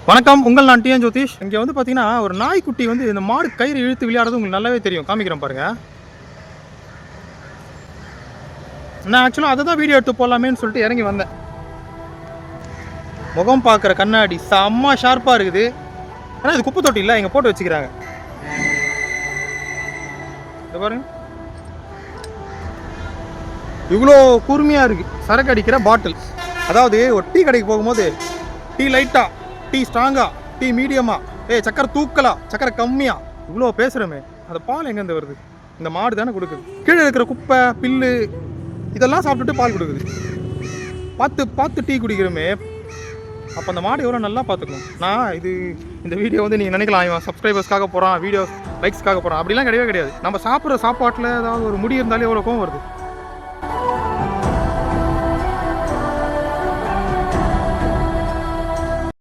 வணக்கம், உங்கள் நான் டிஎன் ஜோதிஷ். இங்கே வந்து பார்த்தீங்கன்னா ஒரு நாய்க்குட்டி வந்து இந்த மாடு கயிறு இழுத்து விளையாடுறது உங்களுக்கு நல்லாவே தெரியும். காமிக்கிறேன் பாருங்க. நான் ஆக்சுவலாக அதை தான் வீடியோ எடுத்து போடலாமேன்னு சொல்லிட்டு இறங்கி வந்தேன். முகம் பார்க்குற கண்ணாடி செம்ம ஷார்ப்பாக இருக்குது. ஆனால் இது குப்பை தொட்டி இல்லை, இங்கே போட்டு வச்சுக்கிறாங்க. இதை பாருங்க, இவ்வளோ கூர்மையாக இருக்குது. சரக்கு அடிக்கிற பாட்டில். அதாவது ஒரு டீ கடைக்கு போகும்போது டீ லைட்டா, டீ ஸ்ட்ராங்கா, டீ மீடியமா, சக்கரை தூக்கலா, சக்கரை கம்மியா, இவ்வளோ பேசுகிறோமே, அந்த பால் எங்கேருந்து வருது? இந்த மாடு தானே கொடுக்குது. கீழே இருக்கிற குப்பை பில்லு இதெல்லாம் சாப்பிட்டுட்டு பால் கொடுக்குது. பார்த்து பார்த்து டீ குடிக்கிறோமே, அப்போ அந்த மாடு எவ்வளோ நல்லா பார்த்துக்கணும். நான் இந்த வீடியோ வந்து நீங்கள் நினைக்கலாம், இவன் சப்ஸ்கிரைபர்ஸ்க்காக போகிறான், வீடியோ லைக்ஸ்க்காக போகிறான். அப்படிலாம் கிடையவே கிடையாது. நம்ம சாப்பிட்ற சாப்பாட்டில் ஏதாவது ஒரு முடி இருந்தாலே எவ்வளோ கோவம் வருது.